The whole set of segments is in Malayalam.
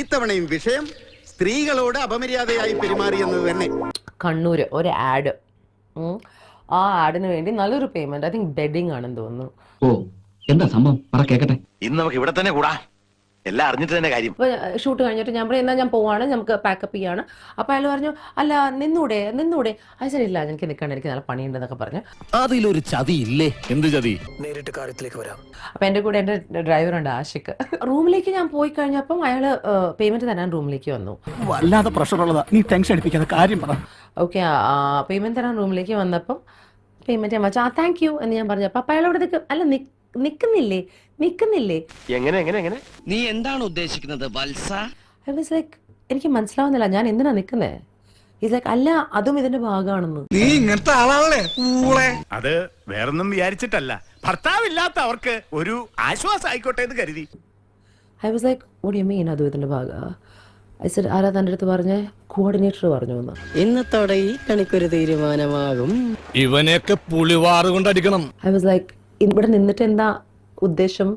ഇത്തവണയും വിഷയം സ്ത്രീകളോട് അപമര്യാദയായി പെരുമാറിയെന്നത് തന്നെ. കണ്ണൂര് ഒരു ആഡ്, ആ ആഡിന് വേണ്ടി നല്ലൊരു പേയ്മെന്റ്, ഐ തിങ്ക് ബെഡിങ് ആണെന്ന് തോന്നുന്നു. ഓ എന്താ സംഭവം പറ കേക്കട്ടെ. ഇന്ന് നമുക്ക് ഇവിടെ തന്നെ കൂടാ, എല്ലാം അറിഞ്ഞിട്ട് തന്നെ കാര്യം. അപ്പോൾ ഷൂട്ട് കഴിഞ്ഞിട്ട് ഞാൻ പറയും, എന്നാൽ ഞാൻ പോവാണ്, നമുക്ക് പാക്കപ്പ് ചെയ്യാണ്. അപ്പോൾ അയാൾ പറഞ്ഞു, അല്ല നിന്നൂടെ. അത് ശരിയില്ല, എനിക്ക് നിൽക്കണം, എനിക്ക് നല്ല പണിയുണ്ടെന്നൊക്കെ പറഞ്ഞു. അതിലൊരു ചതി ഇല്ലേ? എന്ത് ചതി? നേരിട്ട് കാര്യത്തിലേക്ക് വരാം. അപ്പോൾ എൻ്റെ കൂടെ എൻ്റെ ഡ്രൈവറുണ്ട് ആഷിക്ക്. റൂമിലേക്ക് ഞാൻ പോയി കഴിഞ്ഞപ്പം അയാൾ പേയ്മെന്റ് തരാൻ റൂമിലേക്ക് വന്നു. വല്ലാതെ പ്രഷറുള്ളതാ, നീ ടെൻഷൻ അടിപ്പിക്കാതെ കാര്യം പറ. ഓക്കെ, പേയ്മെന്റ് തരാൻ റൂമിലേക്ക് വന്നപ്പം പേയ്മെന്റ് ഞാൻ വെച്ചാൽ താങ്ക് യു എന്ന് ഞാൻ പറഞ്ഞു. അപ്പം അയാൾ അവിടെ അല്ല നിൽക്കുന്നില്ലേ. എങ്ങനെ നീ എന്താണ് ഉദ്ദേശിക്കുന്നത് വത്സ? ഐ വാസ് ലൈക്ക്, എനിക്ക് മനസ്സിലാവുന്നില്ല ഞാൻ എന്തിനാ നിൽക്കുന്നത്. ഈസ് ലൈക്ക്, അല്ല അതും ഇതിന്റെ ഭാഗമാണെന്ന്. നീ ഇങ്ങനത്തെ ആളാണല്ലേ? അത് വേറൊന്നും വിചാരിച്ചിട്ടല്ല, ഭർത്താവില്ലാത്ത അവർക്ക് ഒരു ആശ്വാസം ആയിക്കോട്ടെ എന്ന് കരുതി. I was like, what you mean അതും ഇതിന്റെ ഭാഗമാണ്? ഐ സെഡ്, ആരാ തൻ്റെ അടുത്ത് പറഞ്ഞ? കോർഡിനേറ്റർ പറഞ്ഞു എന്ന്. ഇന്നത്തോടെ ഈ കണിക്കൊരു തീരുമാനമാകും. ഇവനെയൊക്കെ പുളിവാറ് കൊണ്ടടിക്കണം. ഐ വാസ് ലൈക്ക്, ഇവിടെ നിന്നിട്ട് എന്താ ഉദ്ദേശം?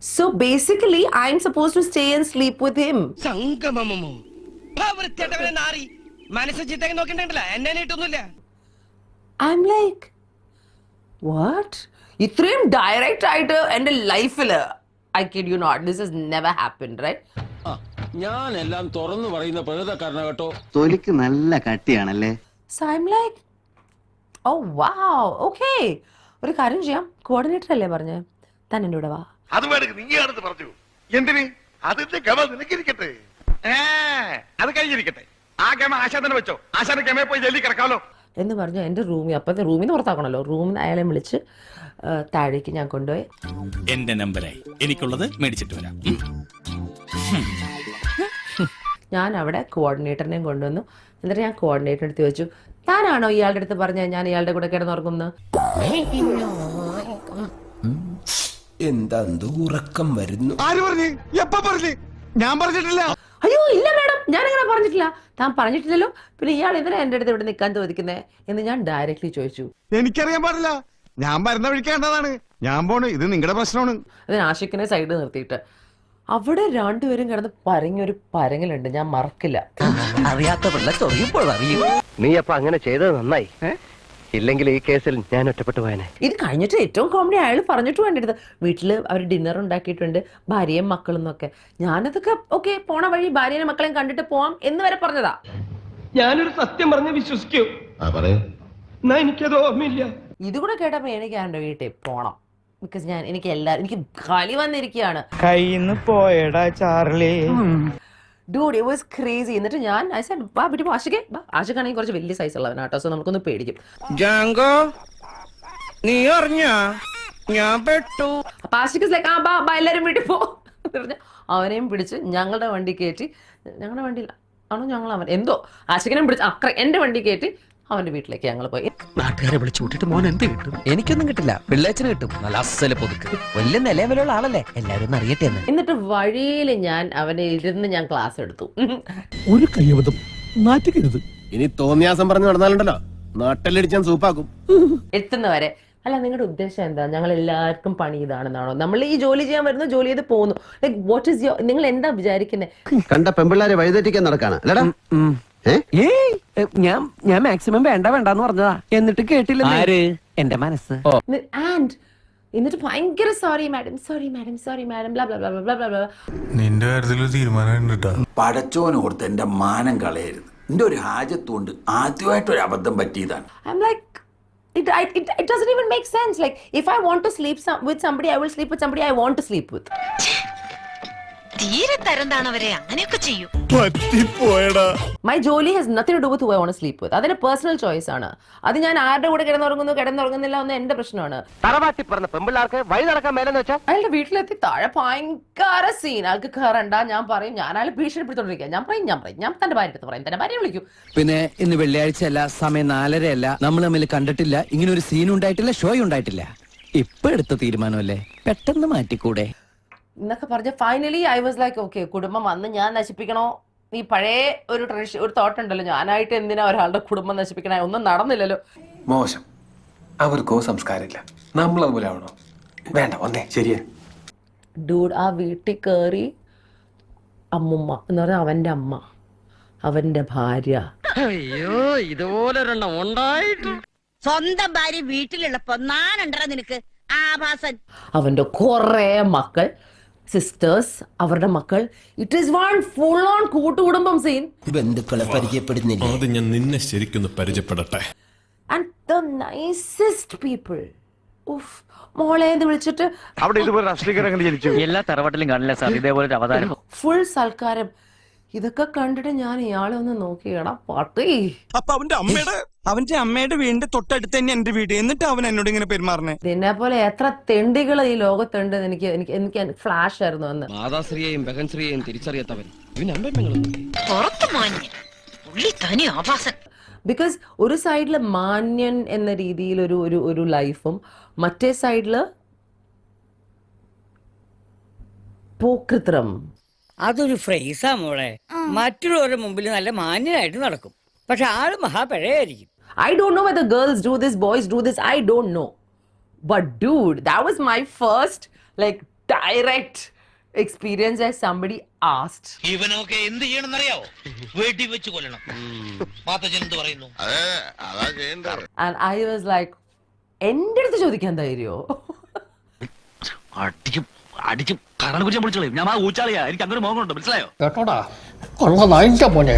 So basically I'm suppose to stay and sleep with him. സംഗമമോ വൃത്തിയായിട്ടവനെ നാറി മനസ്സ് ചിത്തേക്ക് നോക്കണ്ടല്ല, എന്നെ നീട്ടൊന്നുമില്ല. I'm like, what? ഇത്രയും ഡയറക്റ്റ് ആയിട്ട് എൻ്റെ ലൈഫില്, I kid you not, this has never happened, right? ഞാൻ എല്ലാം തുറന്നു പറയുന്ന പ്രകൃതക്കാരന കേട്ടോ. തൊലിക്ക് നല്ല കട്ടിയാണല്ലേ. So I'm like, oh wow, okay, ഒരു കാര്യം ചെയ്യാം, കോർഡിനേറ്റർ അല്ലേ പറഞ്ഞേ, താൻ എൻ്റെ കൂടെ വാ. അത് വേണമെങ്കിൽ നീയാണെന്ന് പറഞ്ഞു. എന്തിന്? അതിന്റെ ഗമ നിനക്കിരിക്കട്ടെ, അത് കഴിഞ്ഞിരിക്കട്ടെ. ആ ഗമ ആശാ തന്നെ വെച്ചോ, ആശാന്റെ ഗമയെ പോയി ജല്ലി കിടക്കാമല്ലോ എന്ന് പറഞ്ഞു. എൻ്റെ റൂമിൽ, അപ്പോഴത്തെ റൂമിൽ നിന്ന് പുറത്താക്കണമല്ലോ, റൂമിൽ നിന്ന് അയാളെ വിളിച്ച് താഴേക്ക് ഞാൻ കൊണ്ടുപോയി. എന്റെ നമ്പരായി, എനിക്കുള്ളത് മേടിച്ചിട്ട് വരാം. ഞാൻ അവിടെ കോർഡിനേറ്ററിനെയും കൊണ്ടുവന്നു. എന്നിട്ട് ഞാൻ കോർഡിനേറ്ററിൻ്റെ അടുത്ത് ചോദിച്ചു, താനാണോ ഇയാളുടെ അടുത്ത് പറഞ്ഞ ഞാൻ ഇയാളുടെ കൂടെ കിടന്നുറങ്ങുന്നു? എന്താ ഉറക്കം വരുന്നു? ആര് പറഞ്ഞു? എപ്പ പറഞ്ഞു? ഞാൻ പറഞ്ഞിട്ടില്ല. അയ്യോ ഇല്ല മാഡം, ഞാനങ്ങനെ പറഞ്ഞിട്ടില്ല. താൻ പറഞ്ഞിട്ടില്ലല്ലോ, പിന്നെ ഇയാൾ എന്തിനാ എൻ്റെ അടുത്ത് ഇവിടെ നിൽക്കാൻ ചോദിക്കുന്നേ എന്ന് ഞാൻ ഡയറക്റ്റ്ലി ചോദിച്ചു. എനിക്കറിയാൻ പാടില്ല, ഞാൻ വരുന്ന വഴിക്കേണ്ടതാണ്. ഞാൻ പോണ്, ഇത് നിങ്ങളുടെ പ്രശ്നമാണ്. അതിന് ആഷിക്കിനെ സൈഡ് നിർത്തിയിട്ട് അവിടെ രണ്ടുപേരും കിടന്ന് പരങ്ങൊരു പരങ്ങലുണ്ട്, ഞാൻ മറക്കില്ല. അറിയാത്ത പിള്ള ചൊറിയുമ്പോൾ അറിയും. നീ അപ്പൊ അങ്ങനെ ചെയ്തത് നന്നായി, ഇല്ലെങ്കിൽ ഈ കേസിൽ ഞാൻ ഒറ്റപ്പെട്ടു പോയനെ. ഇത് കഴിഞ്ഞിട്ട് ഏറ്റവും കോമഡി അയാൾ പറഞ്ഞിട്ട് വേണ്ടത്, വീട്ടിൽ അവർ ഡിന്നർ ഉണ്ടാക്കിയിട്ടുണ്ട്, ഭാര്യയും മക്കളും എന്നൊക്കെ. ഞാനതൊക്കെ ഓക്കെ, പോണ വഴി ഭാര്യയും മക്കളെയും കണ്ടിട്ട് പോവാം എന്ന് വരെ പറഞ്ഞതാ. ഞാനൊരു സത്യം പറഞ്ഞ് വിശ്വസിക്കൂ, എന്നാ എനിക്കത് ഓർമ്മയില്ല. ഇതുകൂടെ കേട്ടപ്പോ എനിക്ക് എൻ്റെ വീട്ടിൽ പോണം. ബിക്കോസ് എനിക്ക് കളി വന്നിരിക്കുകയാണ്. കയ്യിന്ന് പോയടാ Charlie. Dude, it was crazy. എന്നിട്ട് ഞാൻ ഐ സെഡ്, വാ വീട്ടിൽ ആഷിക്ക്, ആഷിക്കാണെങ്കിൽ കുറച്ച് വലിയ സൈസ് ഉള്ളവനാട്ടോ, സോ നമുക്കൊന്ന് പേടിക്കും. ജാങ്കോ, നീ അറിഞ്ഞ ഞാൻ പെട്ടു. അപ്പൊ ആഷിക്ക് ലൈക്ക്, ആ ബാ എല്ലാവരും വീട്ടിൽ പോ എന്ന് പറഞ്ഞ് അവനെയും പിടിച്ച് ഞങ്ങളുടെ വണ്ടി കയറ്റി, ഞങ്ങളുടെ വണ്ടിയിൽ ആണോ ഞങ്ങൾ അവൻ എന്തോ ആഷിക്കിനെയും പിടിച്ച് എൻ്റെ വണ്ടി കയറ്റി അവന്റെ വീട്ടിലേക്ക് ഞങ്ങൾ പോയി. നാട്ടുകാരെ വിളിച്ചു കൂട്ടിട്ട് മോൻ എന്ത് കിട്ടും? എനിക്കൊന്നും കിട്ടില്ല, പിള്ളേച്ചന് കിട്ടും. നല്ല അസല് പൊതുക്ക്, വലിയ നിലവിലുള്ള ആളല്ലേ, എല്ലാരും ഒന്ന് അറിയട്ടെ എന്ന്. എന്നിട്ട് വഴിയിൽ ഞാൻ അവനെ ഇരുന്ന് ഞാൻ ക്ലാസ് എടുത്തു. ഒരു കയ്യബദ്ധം നാറ്റിക്കരുത്. ഇനി തോന്നിയാസം പറഞ്ഞു നടന്നാലുണ്ടല്ലോ, നാട്ടിലടിച്ചാൻ സൂപ്പാക്കും. എത്തുന്നവരെ. അല്ല, നിങ്ങളുടെ ഉദ്ദേശം എന്താ? ഞങ്ങൾ എല്ലാവർക്കും പണി ഇതാണെന്നാണോ? നമ്മൾ ഈ ജോലി ചെയ്യാൻ വരുന്നു, ജോലി ചെയ്ത് പോകുന്നു. ലൈക് വാട്ട് ഈസ് യുവർ, നിങ്ങൾ എന്താ വിചാരിക്കുന്നത്? കണ്ട പെമ്പിള്ളാരെ വഴിതെറ്റിക്കാൻ നടക്കാണ് അല്ലടാ. ഞാൻ മാക്സിമം വേണ്ടെന്ന് പറഞ്ഞതാ, എന്നിട്ട് കേട്ടില്ല എന്റെ മനസ്സ്. ആൻഡ് എന്നിട്ട് ഭയങ്കര sorry madam blah blah blah blah blah blah. നിന്റെ കാര്യത്തിൽ തീരുമാനം പടച്ചോനോർത്ത് എന്റെ മാനം കളയരുത്. എന്റെ ഒരു ഹാജത്തുകൊണ്ട് ആദ്യമായിട്ടൊരു അബദ്ധം പറ്റിയതാണ്. I'm like, it doesn't even make sense. Like, if I want to sleep with somebody, I will sleep with somebody I want to sleep with. തീരെ തരംതാണവരെ അങ്ങനെയൊക്കെ ചെയ്യും. My ജോലി has nothing to do with who I want to sleep with. അതൊരു പേഴ്സണൽ ചോയ്സ് ആണ്. അത് ഞാൻ ആരുടെ കൂടെ കിടന്നുറങ്ങുന്നില്ല എന്ന് എന്റെ പ്രശ്നമാണ്. തറവാട്ടി പറഞ്ഞ പെമ്പിള്ളാർക്ക് വഴി നടക്കാൻ മേലെന്ന് വെച്ചാൽ അയാളുടെ വീട്ടിലെത്തി താഴെ ഭയങ്കര സീൻ. ആൾക്ക് കയറണ്ട, ഞാൻ പറയും, ഞാൻ അയാൾ ഭീഷണിപ്പെടുത്തോണ്ടിരിക്കുക. ഞാൻ പറയും ഞാൻ തന്റെ ഭാര്യ അടുത്ത് പറയും, തന്റെ ഭാര്യ വിളിക്കും. പിന്നെ ഇന്ന് വെള്ളിയാഴ്ച അല്ല, സമയം 4:30 നമ്മൾ തമ്മിൽ കണ്ടിട്ടില്ല, ഇങ്ങനെ ഒരു സീൻ ഉണ്ടായിട്ടില്ല, ഷോ ഉണ്ടായിട്ടില്ല. ഇപ്പൊ എടുത്ത തീരുമാനമല്ലേ, പെട്ടെന്ന് മാറ്റിക്കൂടെ എന്നൊക്കെ പറഞ്ഞ് finally I was like, okay, കുടുംബം വന്ന് ഞാൻ നശിപ്പിക്കണോ? ഈ പഴയ ഒരു ട്രഡീഷൻ, ഒരു തോട്ട് ഉണ്ടല്ലോ, ഞാനായിട്ട് എന്തിനാ ഒരാളുടെ കുടുംബം നശിപ്പിക്കണേ? ഒന്നും നടന്നില്ലല്ലോ. മോശം, അവർക്കോ സംസ്കാരമില്ല, നമ്മൾ അതുപോലെ ആവണോ? വേണ്ട, ഒന്നേ ശരിയാ. ഡൂഡ്, ആ വീട്ടിൽ കയറി അമ്മുമ്മ എന്ന് പറഞ്ഞാൽ അവൻ്റെ അമ്മ, അവൻ്റെ ഭാര്യ. അയ്യോ ഇതുപോലൊരെണ്ണം ഉണ്ടായിട്ട് സ്വന്തം ഭാര്യ വീട്ടിലുള്ളപ്പോ നാനുണ്ടോ നിനക്ക് ആഭാസൻ. അവൻ്റെ കുറേ മക്കൾ, സിസ്റ്റേഴ്സ്, അവരുടെ മക്കൾ. It is one full on കൂട്ടുകുടുംബം സീൻ. ബന്ധുക്കളെ പരിചയപ്പെടുന്നില്ല. ആദ്യം ഞാൻ നിന്നെ ശരിക്കൊന്ന് പരിചയപ്പെടട്ടെ. And the nicest people. ഉഫ്, മോളെ എന്ന് വിളിച്ചിട്ട് അവിടെ ഇതുപോലെ രാഷ്ട്രീയക്കാരങ്ങൾ ജനിച്ചു. എല്ലാ തറവാട്ടിലും കാണില്ല സാർ ഇതേപോലെ ഒരു അവതാരം. ഫുൾ സൽക്കാരം. ഇതൊക്കെ കണ്ടിട്ട് ഞാൻ ഇയാളെ ഒന്ന് നോക്കിയടാ പാട്ടി. അപ്പൊ അവന്റെ അമ്മയുടെ വീടിന്റെ തൊട്ടടുത്ത് തന്നെ എന്റെ വീട്, എന്നിട്ട് അവൻ എന്നോട് ഇങ്ങനെ പെരുമാറണേ. ഇതിനെ പോലെ എത്ര തെണ്ടികൾ ഈ ലോകത്തുണ്ട് എനിക്ക് എനിക്ക് എനിക്ക് ഫ്ലാഷ് ആയിരുന്നു അന്ന്. മാതാശ്രീയെയും ബഹൻശ്രീയെയും തിരിച്ചറിയാത്തവൻ പുറത്തു മാഞ്ഞ് പുള്ളി തനി ആഭാസൻ. ബിക്കോസ് ഒരു സൈഡിൽ മാന്യൻ എന്ന രീതിയിൽ ഒരു ഒരു ഒരു ലൈഫും മറ്റേ സൈഡിൽ പോക്രിത്രം. അതൊരു ഫ്രേസാ മോളെ. മറ്റുള്ളവരുടെ മുമ്പിൽ നല്ല മാന്യനായിട്ട് നടക്കും, പക്ഷെ ആള് മഹാപഴയായിരിക്കും. I don't know whether girls do this, boys do this, I don't know. But dude, that was my first like direct experience as somebody asked. ഇവനൊക്കെ എന്ത് ചെയ്യണമെന്നറിയാവോ? വീട്ടിൽ വെച്ച് കൊല്ലണം. മാത്തച്ഛൻ എന്ത് പറയുന്നു? And I was like, എൻ്റെ അടുത്ത് ചോദിക്കാൻ ധൈര്യോ? അടിച്ചും കറണ കുറിച്ച് വിളിച്ചോളൂ. ഞാൻ ആ ഊച്ചാളിയാ, എനിക്ക് അങ്ങനെ മോഹമുണ്ട്, മനസ്സിലായോ? കേട്ടോടാ കൊള്ള നായിന്റെ മോനെ.